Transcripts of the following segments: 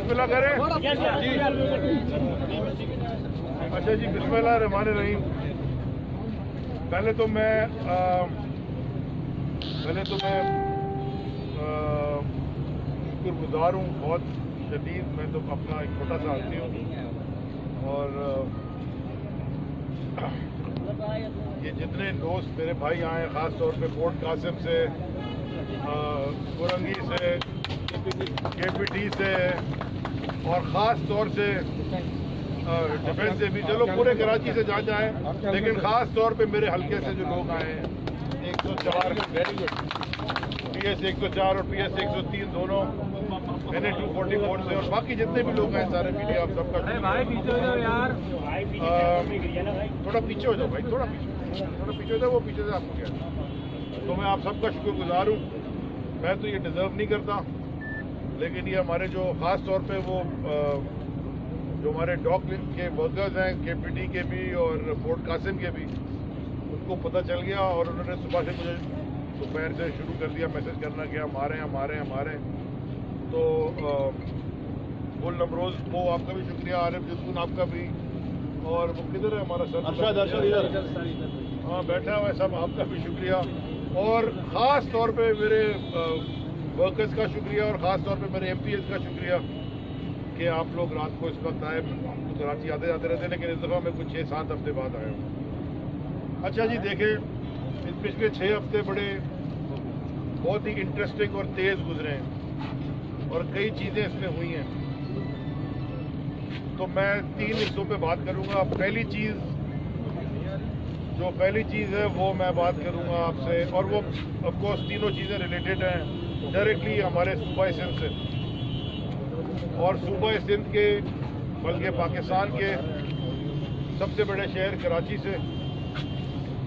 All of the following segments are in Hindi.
बिस्मिल्लाह करें जी। अच्छा जी, बिस्मिल्लाह रहमान रहीम। पहले तो मैं शुक्रगुजार हूँ बहुत शदीद। मैं तो अपना एक छोटा सा आदमी हूँ और ये जितने दोस्त मेरे भाई आए, ख़ास तौर पे पोर्ट कासिम से, कुरंगी से, KPT से और ख़ास तौर से डिफेंस से भी, चलो पूरे कराची से जा जाए, लेकिन ख़ास तौर पे मेरे हल्के से जो लोग आए हैं 104 PS 104 और PS 103 दोनों, NA 244 से, और बाकी जितने भी लोग हैं सारे मीडिया, आप सबका थोड़ा पीछे हो जाओ भाई, थोड़ा पीछे हो जाओ, वो पीछे से आपको क्या। तो मैं आप सबका शुक्रगुजार हूँ। मैं तो ये डिज़र्व नहीं करता, लेकिन ये हमारे जो ख़ास तौर पे वो जो हमारे डॉक के वर्कर्स हैं, KPT के भी और पोर्ट कासिम के भी, उनको पता चल गया और उन्होंने सुबह से मुझे दोपहर से शुरू कर दिया मैसेज करना कि हम आ रहे हैं। तो गुल नमरोज़ को आपका भी शुक्रिया, आरिफ जिसकुन आपका भी, और वो किधर है हमारा सर, अरशद इधर, हाँ बैठा हुआ है, सब आपका भी शुक्रिया। और ख़ास तौर पे मेरे वर्कर्स का शुक्रिया और ख़ास तौर पे मेरे MPs का शुक्रिया कि आप लोग रात को इस वक्त आए। तो कराची आते जाते रहते, लेकिन इस दफ़ा मैं कुछ 6-7 हफ्ते बाद आया हूँ। अच्छा जी, देखें, इस पिछले 6 हफ्ते बहुत ही इंटरेस्टिंग और तेज़ गुजरे हैं और कई चीज़ें इसमें हुई हैं। तो मैं 3 हिस्सों पे बात करूँगा। पहली चीज़ है वो मैं बात करूँगा आपसे, और वो ऑफ कोर्स तीनों चीज़ें रिलेटेड हैं डायरेक्टली हमारे सूबा सिंध से, और सूबा सिंध के बल्कि पाकिस्तान के सबसे बड़े शहर कराची से,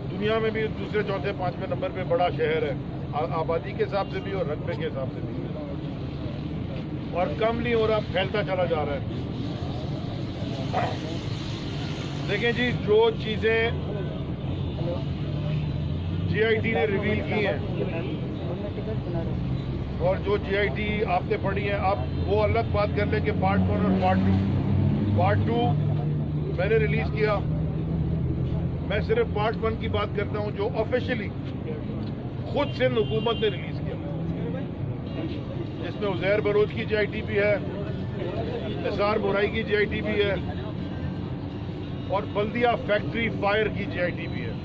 दुनिया में भी दूसरे, चौथे, 5वें नंबर पे बड़ा शहर है आबादी के हिसाब से भी और रकबे के हिसाब से भी, और कम नहीं हो रहा, फैलता चला जा रहा है। देखें जी, जो चीज़ें GIT ने रिवील की हैं और जो GIT आपने पढ़ी है, आप वो अलग बात कर लें कि पार्ट 1 और पार्ट 2 मैंने रिलीज़ किया। मैं सिर्फ पार्ट 1 की बात करता हूं, जो ऑफिशियली खुद सिंध हुकूमत ने रिलीज़ किया, जिसमें उज़ैर बलोच की GIT भी है, निसार बुराई की GIT भी है और बल्दिया फैक्ट्री फायर की GIT भी है।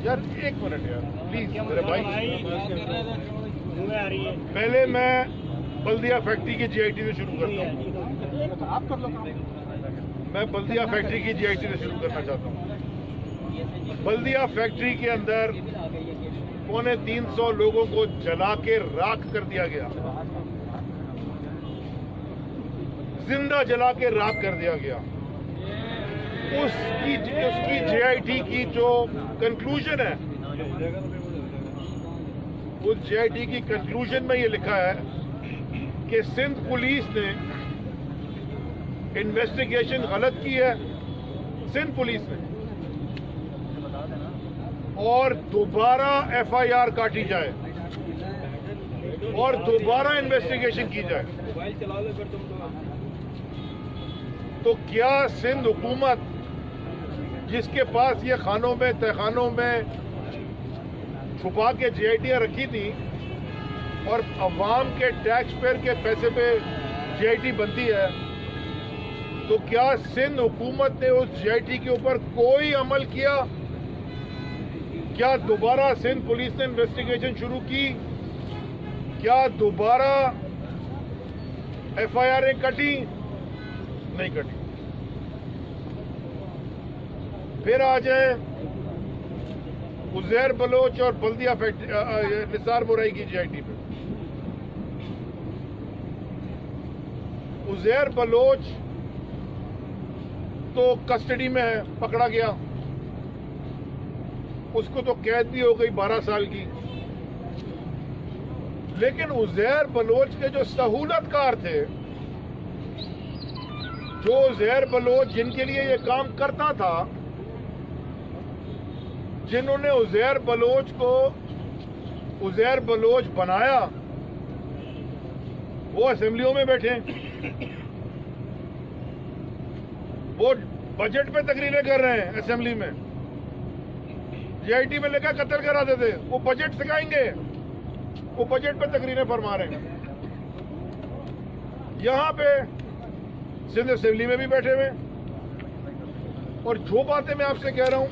यार एक मिनट यार प्लीज मेरे भाई, पहले मैं बल्दिया फैक्ट्री की GIT से शुरू करता हूँ। मैं बल्दिया फैक्ट्री की GIT से शुरू करना चाहता हूँ। बल्दिया फैक्ट्री के अंदर 350 लोगों को जला के राख कर दिया गया, जिंदा जला के राख कर दिया गया। उसकी GIT की जो कंक्लूजन है, उस GIT की कंक्लूजन में ये लिखा है कि सिंध पुलिस ने इन्वेस्टिगेशन गलत की है, सिंध पुलिस ने, और दोबारा FIR काटी जाए और दोबारा इन्वेस्टिगेशन की जाए। तो क्या सिंध हुकूमत, जिसके पास ये खानों में तहखानों में छुपा के GITयाँ रखी थी और अवाम के टैक्स पेयर के पैसे पे GIT बनती है, तो क्या सिंध हुकूमत ने उस GIT के ऊपर कोई अमल किया? क्या दोबारा सिंध पुलिस ने इन्वेस्टिगेशन शुरू की? क्या दोबारा FIR कटी? नहीं कटी। फिर आ जाए उज़ैर बलोच और बल्दिया फैक्ट्री, निसार बुराई की GIT पे। उज़ैर बलोच तो कस्टडी में है, पकड़ा गया, उसको तो कैद भी हो गई 12 साल की। लेकिन उज़ैर बलोच के जो सहूलतकार थे, जो उज़ैर बलोच जिनके लिए ये काम करता था, जिन्होंने उज़ैर बलोच को उज़ैर बलोच बनाया, वो असेंबलियों में बैठे हैं, वो बजट पे तकरीरें कर रहे हैं असेंबली में। जीआईटी में लेकर कत्ल कराते थे, वो बजट सिखाएंगे, वो बजट पे तकरीरें फरमा रहे हैं। यहां पे सिंध असेंबली में भी बैठे हुए। और जो बातें मैं आपसे कह रहा हूं,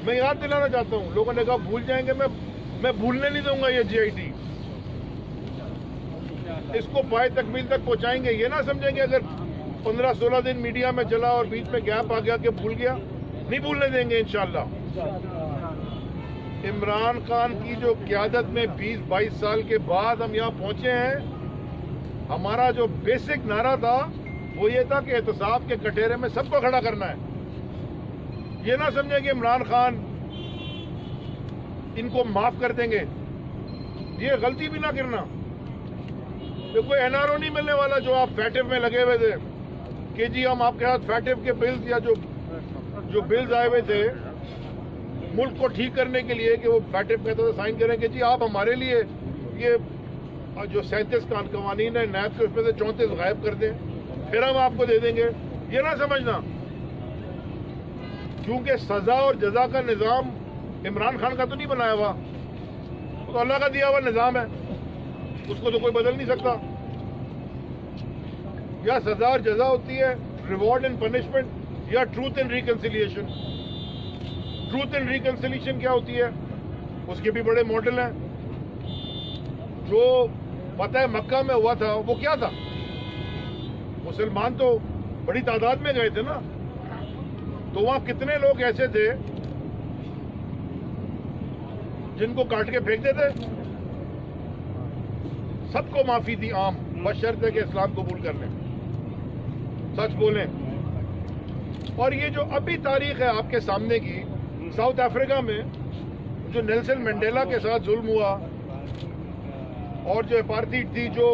मैं याद दिलाना चाहता हूं। लोगों ने कहा भूल जाएंगे, मैं भूलने नहीं दूंगा ये जीआईटी। इसको पाए तकमील तक पहुंचाएंगे। ये ना समझेंगे अगर 15-16 दिन मीडिया में चला और बीच में गैप आ गया कि भूल गया, नहीं भूलने देंगे इंशाल्लाह। इमरान खान की जो क़यादत में 20-22 साल के बाद हम यहाँ पहुंचे हैं, हमारा जो बेसिक नारा था वो ये था कि एहतसाब के कटहरे में सबको खड़ा करना है। ये ना समझें कि इमरान खान इनको माफ कर देंगे, ये गलती भी ना करना। तो कोई एनआरओ नहीं मिलने वाला जो आप फैटिव में लगे हुए थे कि जी हम आपके साथ फैटिव के बिल्स या जो बिल्स आए हुए थे मुल्क को ठीक करने के लिए कि वो फैटिव कहते थे साइन करें कि जी आप हमारे लिए ये जो 37 कवानीन है नैब के उसमें से 34 गायब कर दें, फिर हम आपको दे देंगे। ये ना समझना, क्योंकि सजा और जजा का निजाम इमरान खान का तो नहीं बनाया हुआ, तो अल्लाह का दिया हुआ निजाम है, उसको तो कोई बदल नहीं सकता। या सजा और जजा होती है रिवॉर्ड एंड पनिशमेंट, या truth and reconciliation. Truth and reconciliation क्या होती है, उसके भी बड़े मॉडल हैं। जो पता है मक्का में हुआ था वो क्या था, मुसलमान तो बड़ी तादाद में गए थे ना, तो वहां कितने लोग ऐसे थे जिनको काट के फेंक देते। सबको माफी थी आम, बशर्ते के इस्लाम कबूल कर लें, सच बोलें। और ये जो अभी तारीख है आपके सामने की, साउथ अफ्रीका में जो नेल्सन मंडेला के साथ जुल्म हुआ और जो अपार्थाइड थी जो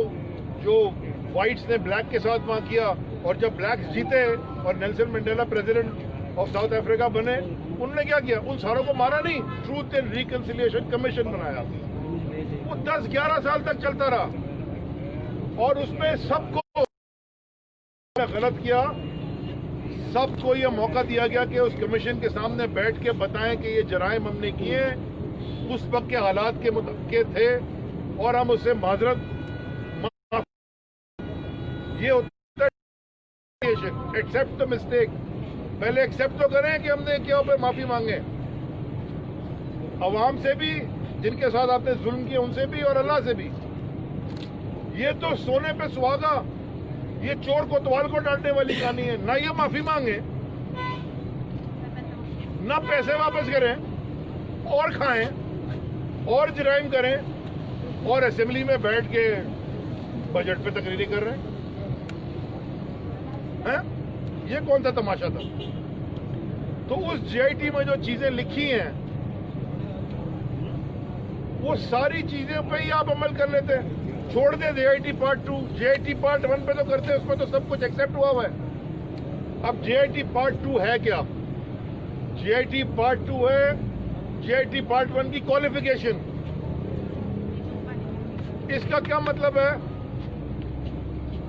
व्हाइट्स ने ब्लैक के साथ वहां किया, और जब ब्लैक्स जीते और Nelson Mandela president of south Africa बने, उन्होंने क्या किया, उन सारों को मारा नहीं, ट्रूथ एंड रिकंसिलिएशन कमीशन बनाया। वो 10-11 साल तक चलता रहा और उसमें सबको गलत किया, सबको ये मौका दिया गया कि उस कमीशन के सामने बैठ के बताएं कि ये जराइम हमने किए, उस वक्त के हालात के थे और हम उससे माजरत। ये होता है एक्सेप्ट द मिस्टेक। पहले एक्सेप्ट तो करें कि हमने किया, फिर माफी मांगे, अवाम से भी जिनके साथ आपने जुल्म किया उनसे भी और अल्लाह से भी। ये तो सोने पे सुहागा, ये चोर कोतवाल को डांटने वाली कहानी है। ना ये माफी मांगे, ना पैसे वापस करें और खाएं और जराइम करें और असेंबली में बैठ के बजट पे तकरीरें कर रहे हैं। ये कौन सा तमाशा था? तो उस जीआईटी में जो चीजें लिखी हैं वो सारी चीजें पे ही आप अमल कर लेते हैं। छोड़ दे जीआईटी पार्ट 2, जीआईटी पार्ट 1 पे तो करते हैं, उसमें तो सब कुछ एक्सेप्ट हुआ है। अब जीआईटी पार्ट 2 है क्या? जीआईटी पार्ट 2 है जीआईटी पार्ट 1 की क्वालिफिकेशन। इसका क्या मतलब है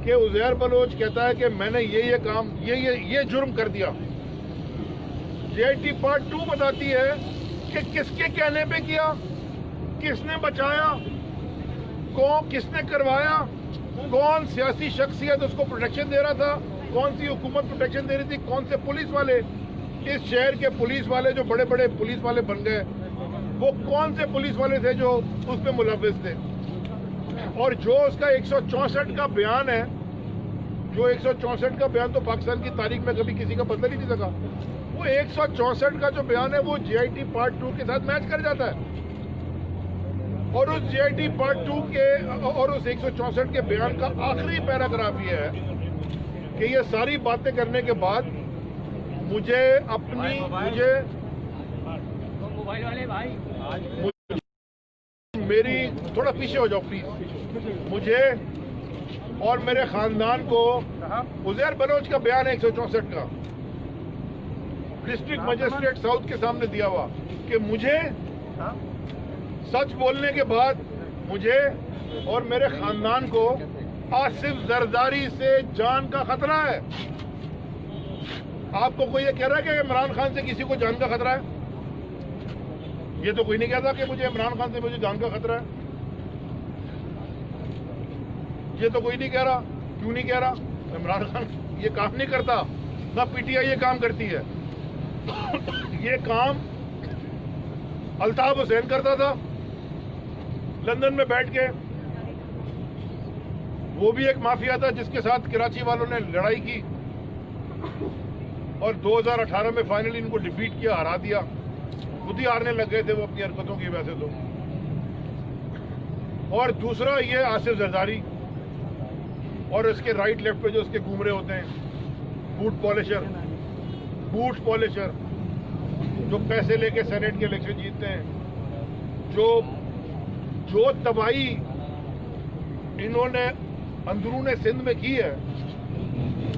कि उज़ैर बलोच कहता है कि मैंने ये काम ये जुर्म कर दिया। जीआईटी पार्ट 2 बताती है कि किसके कहने पे किया, किसने बचाया, किसने करवाया, कौन सियासी शख्सियत उसको प्रोटेक्शन दे रहा था, कौन सी हुकूमत प्रोटेक्शन दे रही थी, कौन से पुलिस वाले, इस शहर के पुलिस वाले जो बड़े बड़े पुलिस वाले बन गए, वो कौन से पुलिस वाले थे जो उसमें मुलव्विस थे। और जो उसका 164 का बयान है, जो 164 का बयान तो पाकिस्तान की तारीख में कभी किसी का बदल ही नहीं सका, वो 164 का जो बयान है वो जीआईटी पार्ट 2 के साथ मैच कर जाता है। और उस जीआईटी पार्ट 2 के और उस 164 के बयान का आखिरी पैराग्राफ ये है कि ये सारी बातें करने के बाद मुझे मेरी थोड़ा पीछे हो जाओ प्लीज, मुझे और मेरे खानदान को उज़ैर बलोच का बयान है 164 का, डिस्ट्रिक्ट मजिस्ट्रेट साउथ के सामने दिया हुआ कि मुझे सच बोलने के बाद मुझे और मेरे खानदान को आसिफ जरदारी से जान का खतरा है। आपको कोई ये कह रहा है कि इमरान खान से किसी को जान का खतरा है? ये तो कोई नहीं कहता कि मुझे इमरान खान से मुझे जान का खतरा है। ये तो कोई नहीं कह रहा। क्यों नहीं कह रहा? इमरान खान ये काम नहीं करता, ना पीटीआई ये काम करती है। ये काम अल्ताफ हुसैन करता था लंदन में बैठ के। वो भी एक माफिया था जिसके साथ कराची वालों ने लड़ाई की और 2018 में फाइनली इनको डिफीट किया, हरा दिया। खुद ही हारने लग गए थे वो अपनी हरकतों की वजह से तो। और दूसरा ये आसिफ जरदारी और इसके राइट लेफ्ट पे जो उसके घूम रहे होते हैं, बूट पॉलिशर जो पैसे लेके सेनेट के इलेक्शन जीतते हैं, जो तबाही इन्होंने अंदरूने सिंध में की है,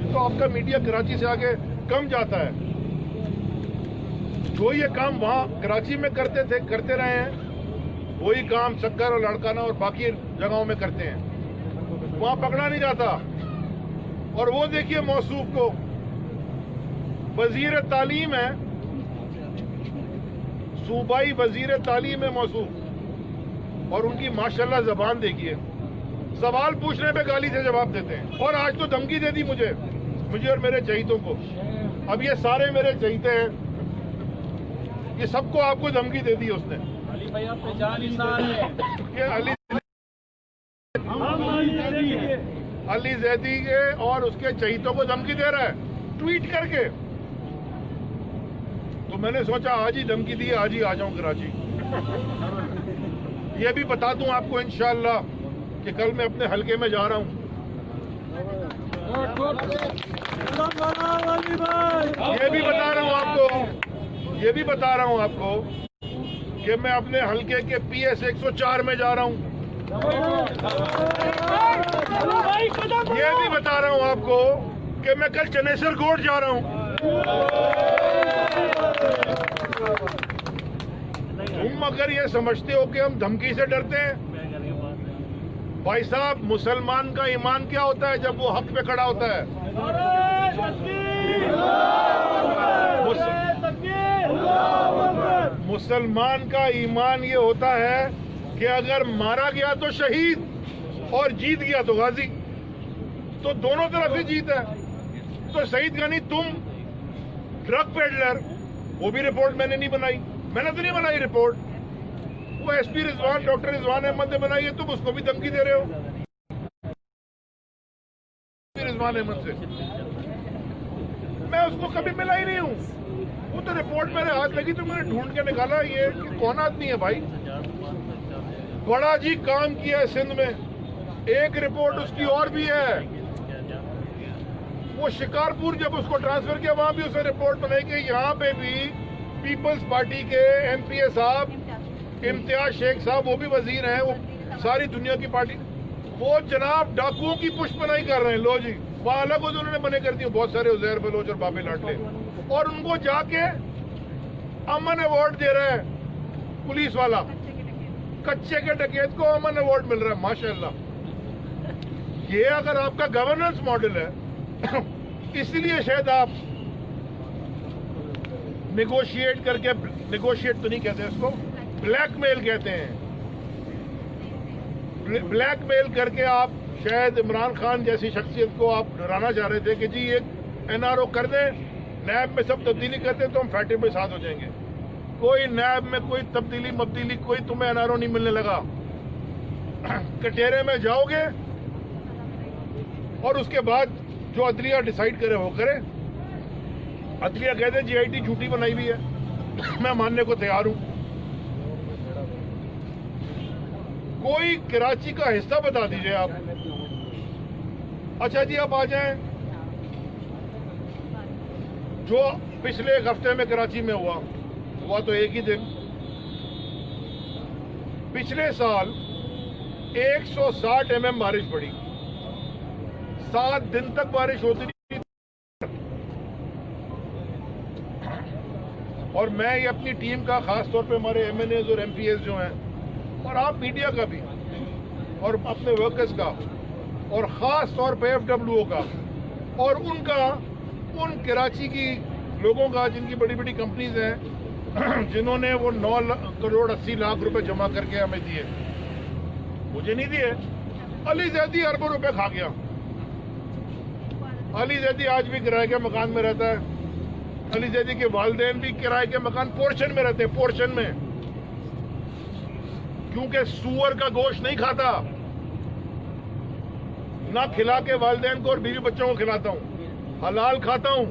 तो आपका मीडिया कराची से आगे कम जाता है। जो ये काम वहां कराची में करते रहे हैं, वही काम सक्कर और लड़काना और बाकी जगहों में करते हैं, वहां पकड़ा नहीं जाता। और वो देखिए मौसूफ को, वजीर तालीम है, सूबाई वजीर तालीम है मौसूफ, और उनकी माशाल्लाह जबान देखिए, सवाल पूछने पे गाली से जवाब देते हैं। और आज तो धमकी दे दी मुझे और मेरे चहीतों को। अब ये सारे मेरे चहीते हैं, ये सबको आपको धमकी दे दी उसने। अली भाई आप पहचान इंसान है। अली जैदी के और उसके चहीतों को धमकी दे रहा है ट्वीट करके। तो मैंने सोचा आज ही धमकी दी, आज ही आ जाऊं कराची। ये भी बता दूं आपको इंशाअल्लाह कि कल मैं अपने हलके में जा रहा हूं। ये भी बता रहा हूं आपको कि मैं अपने हलके के PS 104 में जा रहा हूं। ये भी बता रहा हूं आपको कि मैं कल चनेसर कोट जा रहा हूं। तुम अगर ये समझते हो कि हम धमकी से डरते हैं, भाई साहब, मुसलमान का ईमान क्या होता है जब वो हक पे खड़ा होता है? मुसलमान का ईमान ये होता है कि अगर मारा गया तो शहीद और जीत गया तो गाजी, तो दोनों तरफ से जीत है। तो सईद गनी, तुम ड्रग पेडलर, वो भी रिपोर्ट मैंने नहीं बनाई, मैंने तो नहीं बनाई रिपोर्ट, वो SP रिजवान, डॉक्टर रिजवान अहमद ने बनाई है, तुम उसको भी धमकी दे रहे हो। रिजवान अहमद से मैं उसको कभी मिला ही नहीं हूं। वो तो रिपोर्ट मेरे हाथ लगी तो मैंने ढूंढ के निकाला ये कि कौन आदमी है भाई। बड़ा जी काम किया है सिंध में। एक रिपोर्ट उसकी और भी है, वो शिकारपुर जब उसको ट्रांसफर किया वहां भी उसने रिपोर्ट बनाई कि यहाँ पे भी पीपल्स पार्टी के MPA साहब इम्तियाज शेख साहब, वो भी वजीर हैं, वो सारी दुनिया की पार्टी, वो जनाब डाकुओं की पुष्पनाई कर रहे हैं। लो जी, वहां अलग उन्होंने बने कर दिए बहुत सारे, उजैर बलोच और बाबे लाडले, और उनको जाके अमन अवार्ड दे रहा है पुलिस वाला। कच्चे के डकैत को अमन अवार्ड मिल रहा है, माशाल्लाह। ये अगर आपका गवर्नेंस मॉडल है, इसलिए शायद आप नेगोशिएट करके, नेगोशिएट तो नहीं कहते इसको, ब्लैकमेल कहते हैं, ब्लैकमेल करके आप शायद इमरान खान जैसी शख्सियत को आप डराना चाह रहे थे कि जी एक NRO कर दें, नैब में सब तब्दीली कर दें तो हम फैटे पे साथ हो जाएंगे। कोई नैब में कोई तब्दीली कोई तुम्हें NRO नहीं मिलने लगा। कटेरे में जाओगे और उसके बाद जो अदलिया डिसाइड करे वो करे। अदलिया कहते GIT झूठी बनाई हुई है, मैं मानने को तैयार हूं। कोई कराची का हिस्सा बता दीजिए आप। अच्छा जी, आप आ जाएं, जो पिछले एक हफ्ते में कराची में हुआ तो एक ही दिन। पिछले साल 160 mm बारिश पड़ी, 7 दिन तक बारिश होती नहीं। और मैं ये अपनी टीम का, खास तौर पे हमारे MNAs और MPAs जो हैं, और आप मीडिया का भी और अपने वर्कर्स का, और ख़ास तौर पे FWO का और उनका उन कराची की लोगों का जिनकी बड़ी बड़ी कंपनीज हैं जिन्होंने वो 9 करोड़ 80 लाख रुपए जमा करके हमें दिए, मुझे नहीं दिए। अली जैदी अरबों रुपए खा गया। अली जैदी आज भी किराए के मकान में रहता है। अली जैदी के वालिदैन भी किराए के मकान पोर्शन में रहते हैं, पोर्शन में, क्योंकि सूअर का गोश्त नहीं खाता, ना खिला के वालिदैन को और बीवी बच्चों को खिलाता हूं, हलाल खाता हूं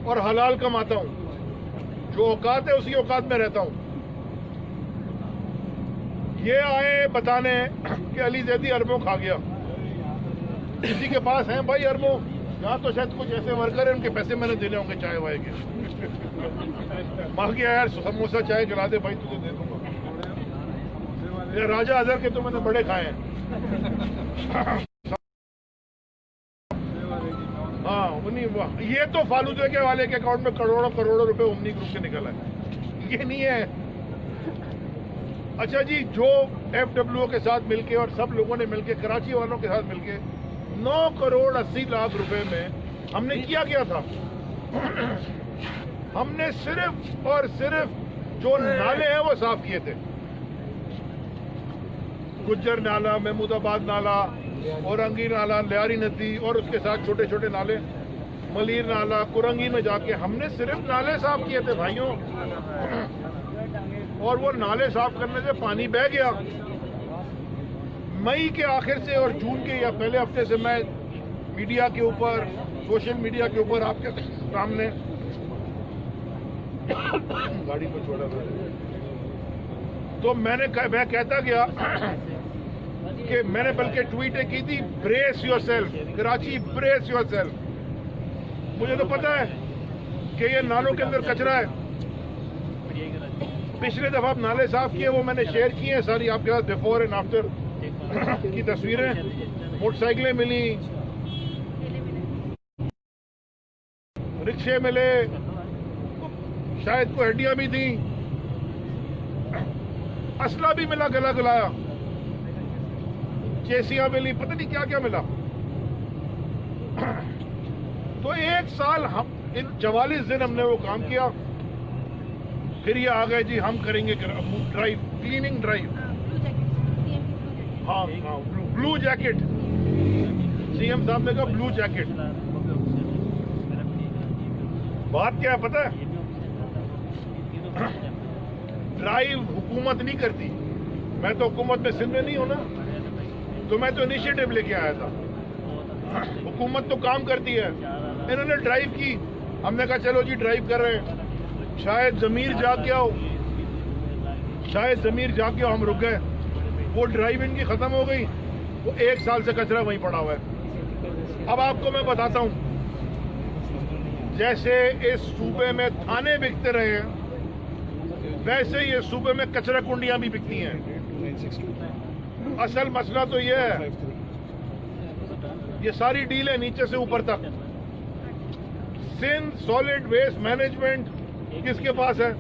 और हलाल कमाता हूं। जो औकात है उसी औकात में रहता हूं। ये आए बताने कि अली जैदी अरबों खा गया। किसी के पास हैं भाई अरबों? यहाँ तो शायद कुछ ऐसे वर्कर हैं, उनके पैसे मैंने देने होंगे चाय वाय के। मां गया यार समोसा चाय खिला दे भाई, तुझे दे दूंगा। ये राजा अजहर के तो मैंने बड़े खाए हैं। हाँ उन्हीं, ये तो फालूदे के वाले के अकाउंट में करोड़ों करोड़ों रुपए उम्नी ग्रुप के निकल आए, ये नहीं है। अच्छा जी, जो FWO के साथ मिलके और सब लोगों ने मिलके, कराची वालों के साथ मिलके 9 करोड़ 80 लाख रुपए में हमने किया गया था। हमने सिर्फ और सिर्फ जो नाले हैं वो साफ किए थे। गुज्जर नाला, महमूदाबाद नाला, औरंगी नाला, लियारी नदी और उसके साथ छोटे छोटे नाले, मलीर नाला, कुरंगी में जाके हमने सिर्फ नाले साफ किए थे भाइयों। और वो नाले साफ करने से पानी बह गया। मई के आखिर से और जून के या पहले हफ्ते से मैं मीडिया के ऊपर, सोशल मीडिया के ऊपर आपके सामने गाड़ी को छोड़ा था, तो मैं कहता गया कि मैंने बल्कि ट्वीटें की थी, brace yourself Karachi, brace yourself. मुझे तो पता है कि ये नालों के अंदर कचरा है। पिछले दफा आप नाले साफ किए, वो मैंने शेयर किए हैं सारी आपके साथ, बिफोर एंड आफ्टर की तस्वीरें। मोटरसाइकिलें मिली, रिक्शे मिले, शायद कोई हड्डियां भी थी, असला भी मिला, गला गलाया, चेसियां मिली, पता नहीं क्या क्या मिला। तो 1 साल हम इन 44 दिन हमने वो काम किया। फिर ये आ गए जी हम करेंगे ड्राइव, क्लीनिंग ड्राइव। हाँ हाँ, ब्लू जैकेट, सीएम साहब ने कहा ब्लू जैकेट। बात क्या है पता है? ड्राइव हुकूमत नहीं करती। मैं तो हुकूमत में सिंध में नहीं हूं ना, तो मैं तो इनिशिएटिव लेके आया था। हुकूमत तो काम करती है। इन्होंने ड्राइव की, हमने कहा चलो जी ड्राइव कर रहे हैं, शायद जमीर जाग गया हो, शायद जमीर जाग गया, हम रुक गए। वो ड्राइव इनकी खत्म हो गई, वो 1 साल से कचरा वहीं पड़ा हुआ है। अब आपको मैं बताता हूं, जैसे इस सूबे में थाने बिकते रहे हैं, वैसे ये सूबे में कचरा कुंडियां भी बिकती हैं। असल मसला तो ये है, ये सारी डील है नीचे से ऊपर तक। सिंध सॉलिड वेस्ट मैनेजमेंट किसके पास है?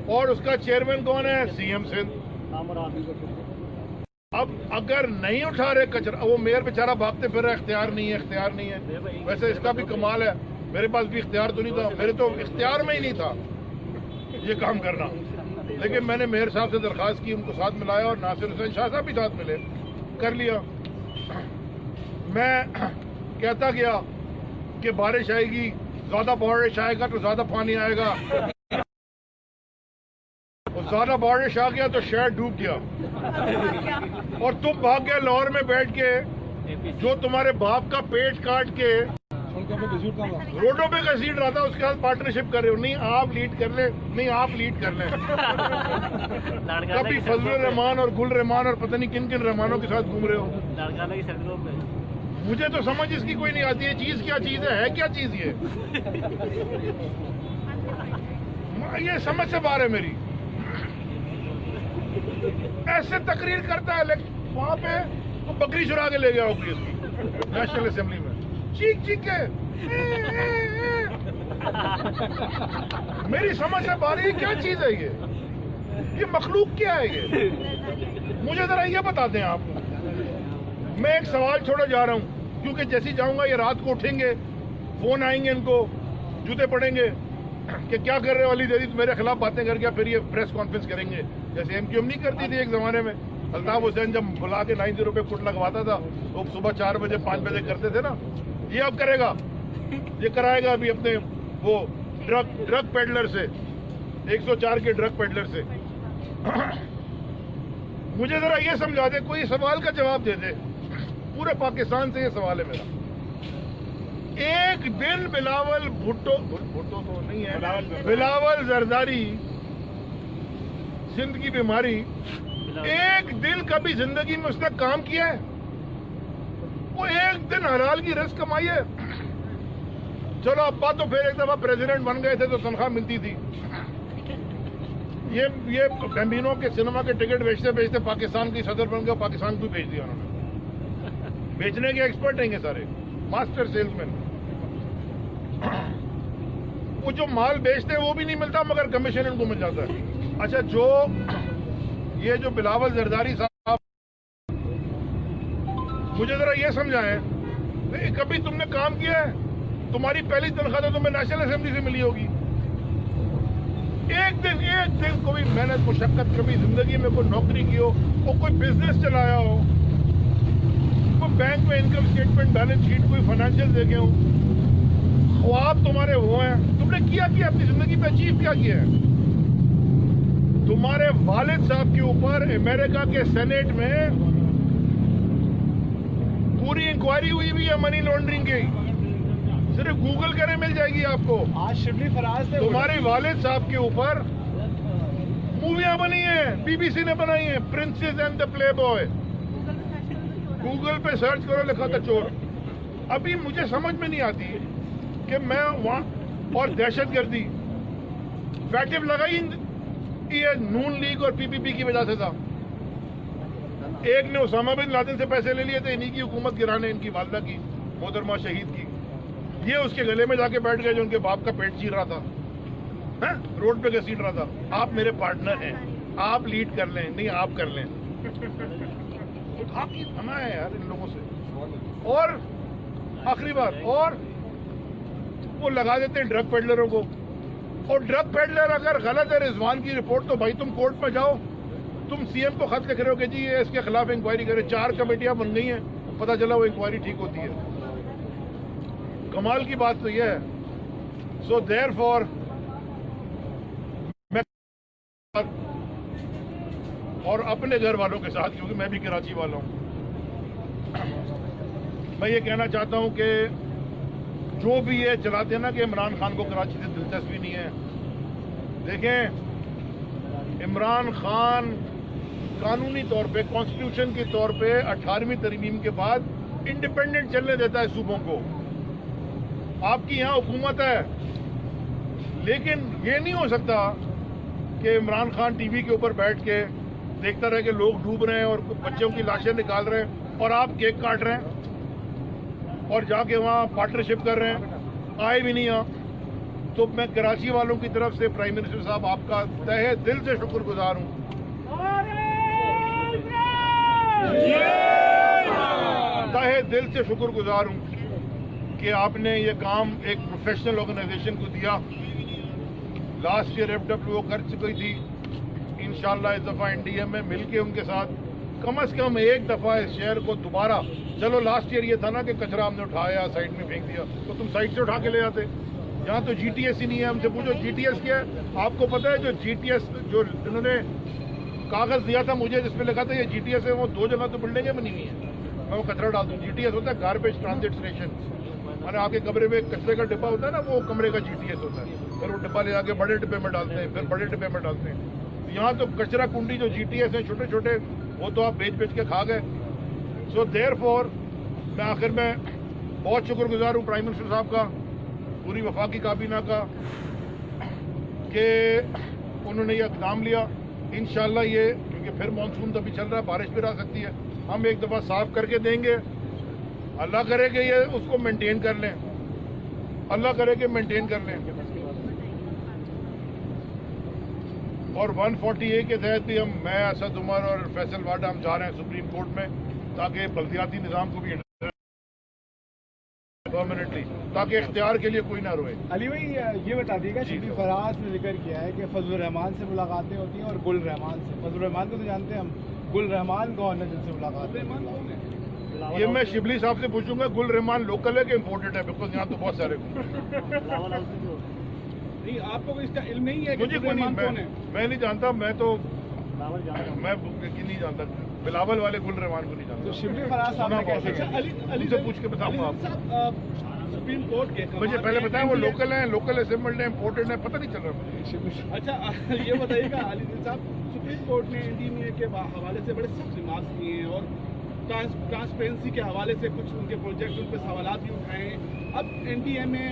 और उसका चेयरमैन कौन है? सीएम सिंध। अब अगर नहीं उठा रहे कचरा, वो मेयर बेचारा भागते फिर रहा, इख्तियार नहीं है, इख्तियार नहीं है। वैसे इसका भी कमाल है, मेरे पास भी इख्तियार तो नहीं था, मेरे तो इख्तियार में ही नहीं था ये काम करना। लेकिन मैंने मेयर साहब से दरखास्त की, उनको साथ मिलाया और नासिर हुसैन शाह साहब भी साथ मिले, कर लिया। मैं कहता गया कि बारिश आएगी, ज्यादा बारिश आएगा तो ज्यादा पानी आएगा, और ज्यादा बारिश आ गया तो शहर डूब गया। और तुम भाग गए लाहौर में बैठ के, जो तुम्हारे बाप का पेट काट के रोडों पे घसीट रहा था, उसके साथ पार्टनरशिप कर रहे हो। नहीं आप लीड कर ले, नहीं आप लीड कर ले। कभी फजल रहमान और गुल रहमान और पता नहीं किन किन रहमानों के साथ घूम रहे हो। मुझे तो समझ इसकी कोई नहीं आती है, चीज क्या चीज है क्या चीज ये समझ से बाहर है मेरी। ऐसे तकरीर करता है, लेकिन वहां पे तो बकरी चुरा के ले गया होगी इसकी नेशनल असेंबली में, चीख चीख के। मेरी समझ से बाहर है, क्या चीज है ये? ये मखलूक क्या है ये? मुझे जरा ये बता दें आप। मैं एक सवाल छोड़े जा रहा हूं, क्योंकि जैसे जाऊंगा ये रात को उठेंगे, फोन आएंगे, इनको जूते पड़ेंगे कि क्या कर रहे वाली दीदी, मेरे खिलाफ बातें करके फिर ये प्रेस कॉन्फ्रेंस करेंगे, जैसे एमक्यूएम नहीं करती थी एक जमाने में। अल्ताफ हुसैन जब बुला के 90 रुपए फुट लगवाता था, तो सुबह 4 बजे 5 बजे करते थे ना। ये अब करेगा, ये कराएगा अभी अपने वो ड्रग पेडलर से, 104 के ड्रग पेडलर से। मुझे जरा ये समझा दे, कोई सवाल का जवाब दे दे। पूरे पाकिस्तान से ये सवाल है मेरा। एक दिन बिलावल भुट्टो तो नहीं है, बिलावल जरदारी, सिंध की बीमारी, एक दिन कभी जिंदगी में उसने काम किया है? वो एक दिन हलाल की रज़्क़ कमाई है? चलो अब्बा तो फिर एक दफा प्रेसिडेंट बन गए थे तो तनख्वाह मिलती थी। ये बैम्बिनो के सिनेमा के टिकट बेचते बेचते पाकिस्तान की सदर बन गए, पाकिस्तान को भेज दिया उन्होंने। बेचने के एक्सपर्ट हैं सारे, मास्टर सेल्समैन। वो जो माल बेचते हैं वो भी नहीं मिलता, मगर कमीशन इनको मिल जाता है। अच्छा, जो ये जो बिलावल जरदारी साहब, मुझे जरा ये समझाएं, कभी तुमने काम किया है? तुम्हारी पहली तनख्वाह तो तुम्हें नेशनल असेंबली से मिली होगी। एक दिन कोई मेहनत मुशक्कत, कभी जिंदगी में कोई नौकरी की हो, और कोई बिजनेस चलाया हो, कोई बैंक में इनकम स्टेटमेंट, बैलेंस शीट, कोई फाइनेंशियल देखे हो, ख्वाब तुम्हारे वो हैं, तुमने किया अपनी जिंदगी पे अचीव क्या किया है? तुम्हारे वालिद साहब के ऊपर अमेरिका के सेनेट में पूरी इंक्वायरी हुई है मनी लॉन्ड्रिंग की। सिर्फ गूगल करें मिल जाएगी आपको। आज शिबली फराज ने तुम्हारे वालिद साहब के ऊपर मूवियां बनी हैं, बीबीसी ने बनाई हैं, princess and the play boy. Google पे सर्च करो, लिखा था चोर। अभी मुझे समझ में नहीं आती कि मैं वहां, और दहशतगर्दी फैक्टिव लगाई ये नून लीग और पीपीपी की वजह से था। एक ने उसामा बिन लादेन से पैसे ले लिए थे, इन्हीं की हुकूमत गिराने, इनकी वालदा की, मोहतरमा शहीद की। ये उसके गले में जाके बैठ गए जो उनके बाप का पेट चीर रहा था, है? रोड पे घसीट रहा था। आप मेरे पार्टनर हैं, आप लीड कर लें, नहीं आप कर लें। आपकी समा है यार इन लोगों से। और आखिरी बात, और वो लगा देते हैं ड्रग पेडलरों को, और ड्रग पेडलर अगर गलत है रिजवान की रिपोर्ट, तो भाई तुम कोर्ट में जाओ, तुम सीएम को खत लिख रहे हो कि जी ये इसके खिलाफ इंक्वायरी करें। 4 कमेटियां बन गई हैं, पता चला वो इंक्वायरी ठीक होती है। कमाल की बात तो यह है। सो देयरफॉर मैं और अपने घर वालों के साथ, क्योंकि मैं भी कराची वाला हूं, मैं ये कहना चाहता हूं कि जो भी ये चलाते हैं ना कि इमरान खान को कराची से दिलचस्पी नहीं है, देखें इमरान खान कानूनी तौर पे, कॉन्स्टिट्यूशन के तौर पे 18वीं तरमीम के बाद इंडिपेंडेंट चलने देता है सूबों को। आपकी यहां हुकूमत है, लेकिन ये नहीं हो सकता कि इमरान खान टीवी के ऊपर बैठ के देखता रहे कि लोग डूब रहे हैं और बच्चों की लाशें निकाल रहे हैं और आप केक काट रहे हैं और जाके वहां पार्टनरशिप कर रहे हैं, आए भी नहीं यहां। तो मैं कराची वालों की तरफ से प्राइम मिनिस्टर साहब आपका तहे दिल से शुक्रगुजार हूं, तहे दिल से शुक्रगुजार हूं कि आपने ये काम एक प्रोफेशनल ऑर्गेनाइजेशन को दिया। लास्ट ईयर एफडब्ल्यूओ कर चुकी थी, इंशाल्लाह इस दफा एनडीए में मिलके उनके साथ कम से कम एक दफा इस शहर को दोबारा, चलो लास्ट ईयर ये था ना कि कचरा हमने उठाया साइड में फेंक दिया, तो तुम साइड से उठा के ले आते। यहाँ तो जीटीएस ही नहीं है। हमसे पूछो जीटीएस क्या है? आपको पता है जो जीटीएस जो इन्होंने कागज दिया था मुझे जिसमें लिखा था ये जीटीएस है, वो 2 जगह तो बिल्डिंगें बनी हुई है, मैं वो कचरा डाल दूँ। जीटीएस होता है गार्बेज ट्रांजिट स्टेशन, माने आपके कमरे में कचरे का डिब्बा होता है ना, वो कमरे का जीटीएस होता है। फिर वो डिब्बा ले जाके बड़े डिब्बे में डालते हैं, फिर बड़े डिब्बे में डालते हैं। यहाँ तो कचरा कुंडी जो जीटीएस है छोटे छोटे, वो तो आप बेच के खा गए। सो देयरफॉर मैं आखिर में बहुत शुक्रगुजार हूँ प्राइम मिनिस्टर साहब का, पूरी वफाकी काबीना का, कि उन्होंने ये इक़दाम लिया। इंशाल्लाह ये, क्योंकि फिर मानसून तो अभी चल रहा है, बारिश भी आ सकती है, हम एक दफ़ा साफ करके देंगे। अल्लाह करे कि ये उसको मेंटेन कर लें, अल्लाह करे कि मेंटेन कर लें। और 140A के तहत भी मैं असद उमर और फैसल वाडा हम जा रहे हैं सुप्रीम कोर्ट में, ताकि बल्दियाती निज़ाम को भी परमानेंटली, ताकि इख्तियार के लिए कोई ना रोए। अली भाई ये बता दीजिएगा, शफी फराज ने जिक्र किया है कि फजल रहमान से मुलाकातें होती हैं और गुल रहमान से। फजल रहमान को तो जानते हैं हम, गुल रहमान कौन है जिनसे मुलाकात? ये मैं शिबली साहब से पूछूंगा। गुल रहमान लोकल है कि इम्पोर्टेड है? बिकॉज यहाँ तो बहुत सारे नहीं, आपको इसका इल्म नहीं है? मुझे कोई नहीं, मैं नहीं जानता। मैं नहीं जानता बिलावल वाले गुल रहमान को नहीं जानता। तो शिबली फराज साहब ने कैसे? अली से पूछ के बताऊंगा आपको। सुप्रीम कोर्ट के मुझे पहले बताया वो लोकल हैं, लोकल असेंबल्ड है, इम्पोर्टेड है, पता नहीं चल रहा मुझे। अच्छा ये बताइएगा अली साहब, सुप्रीम कोर्ट ने एनडीएमए के हवाले से बड़े सख्त रिमार्क्स किए हैं और ट्रांसपेरेंसी के हवाले से कुछ उनके प्रोजेक्ट, उन पर सवाल भी उठाए हैं। अब एनडीएमए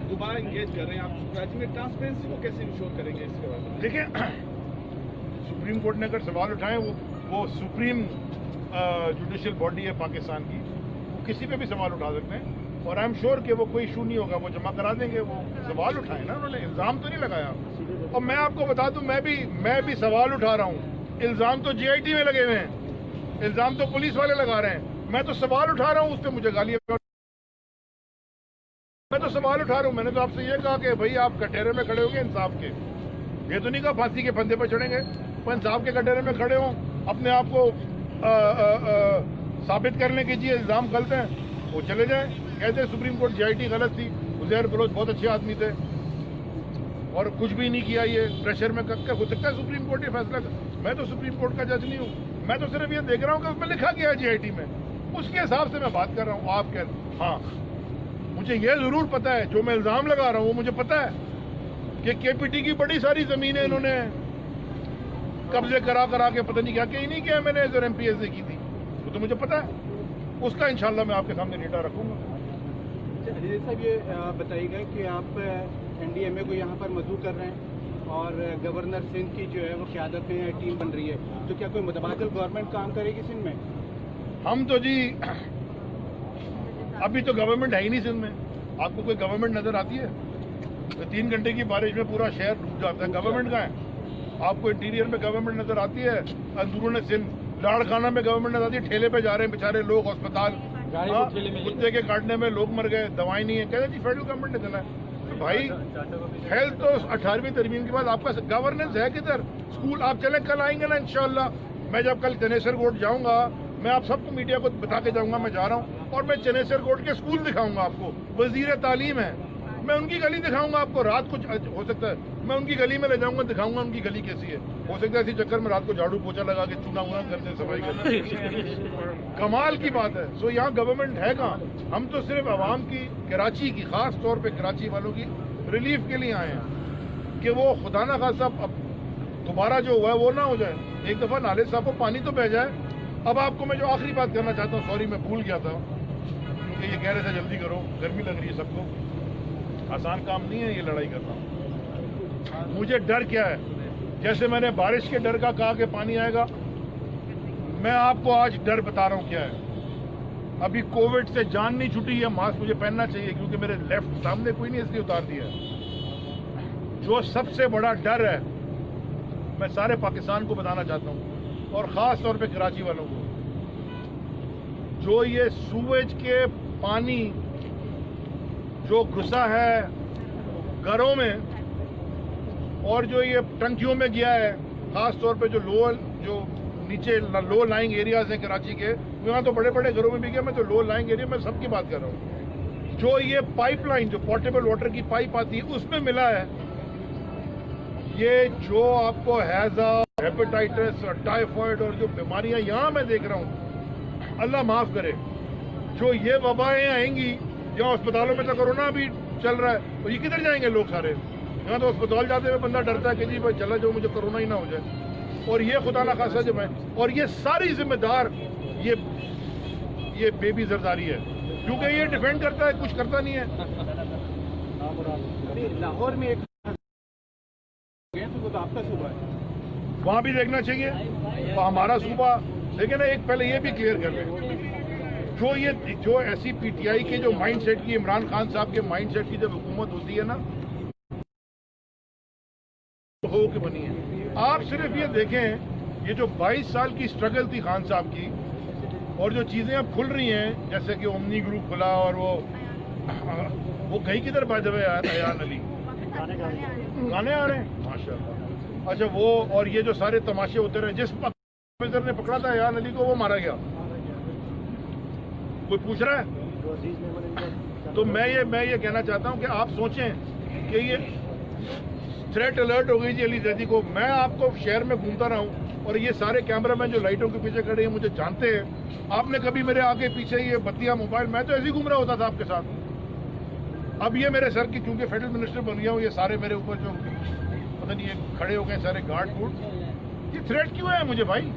दोबारा इंगेज कर रहे हैं, आप राज्य में ट्रांसपेरेंसी को कैसे इंश्योर करेंगे इसके बारे में? देखिए, सुप्रीम कोर्ट ने अगर सवाल उठाए, वो सुप्रीम जुडिशियल बॉडी है पाकिस्तान की, वो किसी पे भी सवाल उठा सकते हैं और आई एम श्योर कि वो कोई इशू नहीं होगा, वो जमा करा देंगे। वो सवाल उठाए ना, उन्होंने इल्जाम तो नहीं लगाया। और मैं आपको बता दूं, मैं भी सवाल उठा रहा हूं। इल्जाम तो जीआईटी में लगे हुए हैं, इल्जाम तो पुलिस वाले लगा रहे हैं। मैं तो सवाल उठा रहा हूं, उससे मुझे गालियां। मैं तो सवाल उठा रहा हूं। मैंने तो आपसे ये कहा कि भाई आप कटहरे में खड़े होंगे इंसाफ के, ये तो नहीं कहा फांसी के फंदे पर चढ़ेंगे। पर इंसाफ के कटहरे में खड़े हों, अपने आप को साबित करने कीजिए, इल्जाम गलत हैं, वो चले जाए। कहते हैं सुप्रीम कोर्ट जीआईटी गलत थी, उज़ैर बलोच बहुत अच्छे आदमी थे और कुछ भी नहीं किया। ये प्रेशर में कब हो सकता है सुप्रीम कोर्ट ये फैसला? मैं तो सुप्रीम कोर्ट का जज नहीं हूँ, मैं तो सिर्फ ये देख रहा हूँ कि उसमें लिखा गया है जीआईटी में, उसके हिसाब से मैं बात कर रहा हूँ। आप कह हाँ, मुझे ये जरूर पता है, जो मैं इल्जाम लगा रहा हूँ वो मुझे पता है कि केपीटी की बड़ी सारी जमीनें इन्होंने कब्जे करा के पता नहीं क्या नहीं किया मैंने जो एमपीएस की थी, वो तो मुझे पता है। उसका इंशाल्लाह मैं आपके सामने डेटा रखूंगा। अजय साहब ये बताइएगा कि आप एनडीएमए को यहाँ पर मदऊ कर रहे हैं और गवर्नर सिंध की जो है वो क़यादत में टीम बन रही है, तो क्या कोई मुतबादिल गवर्नमेंट काम करेगी सिंध में? हम तो जी अभी तो गवर्नमेंट है ही नहीं सिंध में। आपको कोई गवर्नमेंट नजर आती है? तो 3 घंटे की बारिश में पूरा शहर डूब जाता है, गवर्नमेंट कहाँ है? आपको इंटीरियर में गवर्नमेंट नजर आती है? अंदरूनी सिंध लाड़खाना में गवर्नमेंट नजर आती है? ठेले पे जा रहे हैं बेचारे लोग अस्पताल, कुत्ते के काटने में लोग मर गए, दवाई नहीं है, कहते जी फेडरल गवर्नमेंट ने चला है। तो भाई हेल्थ तो 18वीं तरमीम के बाद आपका गवर्नेंस है किधर? स्कूल आप चले, कल आएंगे ना इंशाल्लाह। मैं जब कल चनेसर कोट जाऊंगा, मैं आप सबको मीडिया को बता के जाऊंगा मैं जा रहा हूं, और मैं चनेसर कोट के स्कूल दिखाऊंगा आपको। वजीर तालीम है, मैं उनकी गली दिखाऊंगा आपको। रात कुछ हो सकता है मैं उनकी गली में ले जाऊंगा, दिखाऊंगा उनकी गली कैसी है। हो सकता है इसी चक्कर में रात को झाड़ू पोछा लगा के चूना वूना करते सफाई करते। कमाल की बात है। सो यहाँ गवर्नमेंट है कहाँ? हम तो सिर्फ आवाम की, कराची की, खास तौर पे कराची वालों की रिलीफ के लिए आए हैं कि वो खुदा ना खासा अब दोबारा जो हुआ है वो ना हो जाए। एक दफा नाले साहब को पानी तो बह जाए। अब आपको मैं जो आखिरी बात करना चाहता हूँ, सॉरी मैं भूल गया था, क्योंकि ये कह रहे थे जल्दी करो, गर्मी लग रही है सबको, आसान काम नहीं है ये लड़ाई करना। मुझे डर क्या है? जैसे मैंने बारिश के डर का कहा कि पानी आएगा, मैं आपको आज डर बता रहा हूं क्या है। अभी कोविड से जान नहीं छूटी है, मास्क मुझे पहनना चाहिए क्योंकि मेरे लेफ्ट सामने कोई नहीं, इसलिए उतार दिया। जो सबसे बड़ा डर है, मैं सारे पाकिस्तान को बताना चाहता हूं और खास तौर पे कराची वालों को, जो ये सूवेज के पानी जो घुसा है घरों में और जो ये टंकियों में गया है, खास तौर पे जो नीचे लो लाइंग एरियाज हैं कराची के, वहां तो बड़े बड़े घरों में भी गया। मैं तो लो लाइंग एरिया में सबकी बात कर रहा हूँ। जो ये पाइपलाइन, जो पोर्टेबल वाटर की पाइप आती है, उसमें मिला है ये जो आपको हैजा, हेपेटाइटिस और टाइफॉइड और जो बीमारियां यहां मैं देख रहा हूं, अल्लाह माफ करे, जो ये वबाएं आएंगी, यहाँ अस्पतालों में तो कोरोना भी चल रहा है, तो ये किधर जाएंगे लोग सारे? यहाँ तो अस्पताल जाते हुए बंदा डरता है कि जी भाई चला जाओ, मुझे कोरोना ही ना हो जाए। और ये खुदा ना खासा जब है, और ये सारी जिम्मेदार ये बेबी जरदारी है, क्योंकि ये डिफेंड करता है, कुछ करता नहीं है। लाहौर में एक तो आपका सूबा है, वहां भी देखना चाहिए, तो हमारा सूबा। लेकिन एक पहले ये भी क्लियर कर लें, जो ऐसी पीटीआई के जो माइंड सेट की, इमरान खान साहब के माइंड सेट की जब हुकूमत होती है ना, हो के बनी है, आप सिर्फ ये देखें, ये जो 22 साल की स्ट्रगल थी खान साहब की, और जो चीजें अब खुल रही हैं, जैसे कि ओमनी ग्रुप खुला, और वो कहीं किधर by the way Ayaan Ali गाने आ रहे हैं माशाल्लाह। अच्छा, वो और ये जो सारे तमाशे होते रहे, जिस ऑफिसर ने पकड़ा था अयान अली को, वो मारा गया, कोई पूछ रहा है? तो मैं ये कहना चाहता हूं कि आप सोचें कि ये थ्रेट अलर्ट हो गई जी अली जैदी को। मैं आपको शहर में घूमता रहा हूं, और ये सारे कैमरामैन जो लाइटों के पीछे खड़े हैं मुझे जानते हैं। आपने कभी मेरे आगे पीछे ये बत्तियां, मोबाइल, मैं तो ऐसे ही घूम रहा होता था आपके साथ। अब ये मेरे सर की, चूंकि फेडरल मिनिस्टर बन गया हूं, ये सारे मेरे ऊपर जो पता नहीं ये खड़े हो गए सारे गार्ड फूड, ये थ्रेट क्यों है मुझे भाई?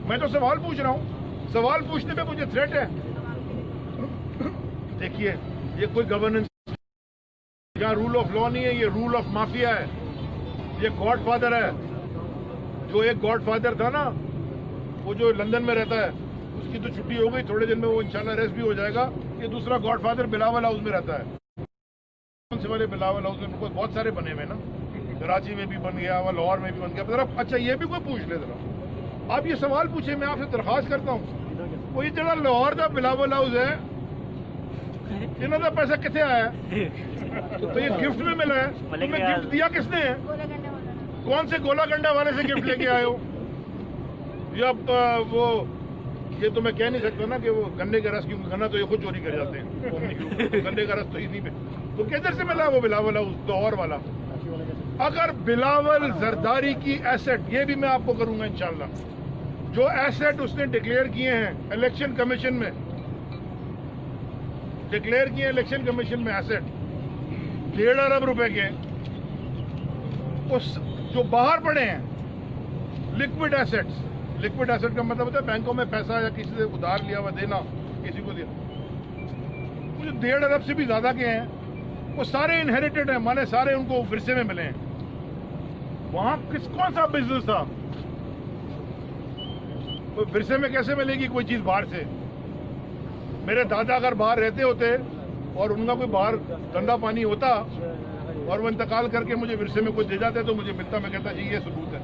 मैं तो सवाल पूछ रहा हूं, सवाल पूछने पे मुझे थ्रेट है। देखिए, ये कोई गवर्नेंस, यहाँ रूल ऑफ लॉ नहीं है, ये रूल ऑफ माफिया है। ये गॉडफादर है, जो एक गॉडफादर था ना, वो जो लंदन में रहता है, उसकी तो छुट्टी हो गई, थोड़े दिन में वो इंशाल्लाह अरेस्ट भी हो जाएगा। ये दूसरा गॉडफादर बिलावल हाउस में रहता है, कौन से वाले बिलावल हाउस में? बहुत सारे बने हुए ना, कराची में भी बन गया, लाहौर में भी बन गया। जरा अच्छा ये भी कोई पूछ ले जरा, आप ये सवाल पूछे, मैं आपसे दरखास्त करता हूँ। वो ये जरा लाहौर का बिलावल हाउस है, इन्होंने पैसा कितने आया है? तो ये गिफ्ट में मिला है, तुम्हें गिफ्ट दिया किसने है? कौन से गोला गंडा वाले से गिफ्ट लेके आए हो? या वो ये तो मैं कह नहीं सकता ना कि वो गन्ने का रस, क्योंकि गन्ना तो ये खुद चोरी कर जाते हैं, तो गन्ने का रस तो इसी पे। तो किधर से मिला वो बिलावल हाउस लाहौर वाला? अगर बिलावल जरदारी की एसेट, ये भी मैं आपको करूंगा इंशाल्लाह, जो एसेट उसने डिक्लेयर किए हैं इलेक्शन कमीशन में, डिक्लेयर किए इलेक्शन कमीशन में एसेट 1.5 अरब रुपए के, उस जो बाहर पड़े हैं लिक्विड एसेट्स। लिक्विड एसेट का मतलब होता है बैंकों में पैसा या किसी से उधार लिया हुआ देना, किसी को दिया, वो जो 1.5 अरब से भी ज्यादा के हैं, वो सारे इनहेरिटेड हैं, माने सारे उनको विरसे में मिले हैं। वहां कौन सा बिजनेस था? तो विरसे में कैसे मिलेगी कोई चीज बाहर से? मेरे दादा अगर बाहर रहते होते और उनका कोई बाहर धंधा पानी होता और वो इंतकाल करके मुझे विरसे में कुछ दे जाते तो मुझे मिलता, मैं कहता जी ये सबूत है।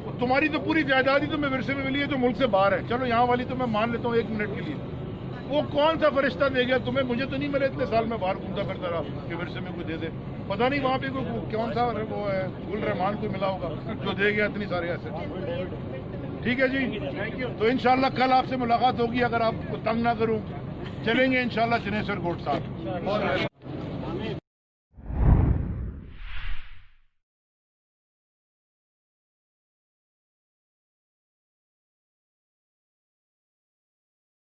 और तुम्हारी तो पूरी जायदाद ही तुम्हें विरसे में मिली है जो मुल्क से बाहर है। चलो यहाँ वाली तो मैं मान लेता हूँ 1 मिनट के लिए, वो कौन सा फरिश्ता दे गया तुम्हें? मुझे तो नहीं मिले, इतने साल में बाहर घूमता करता रहा कि विरसे में कोई दे दे। पता नहीं वहाँ पे कोई कौन सा वो है, गुल रहमान को मिला होगा जो दे गया इतनी सारे ऐसे। ठीक है जी, तो इंशाल्लाह कल आपसे मुलाकात होगी, अगर आपको तंग ना करूं। चलेंगे इंशाल्लाह जनेश्वर कोट साहब।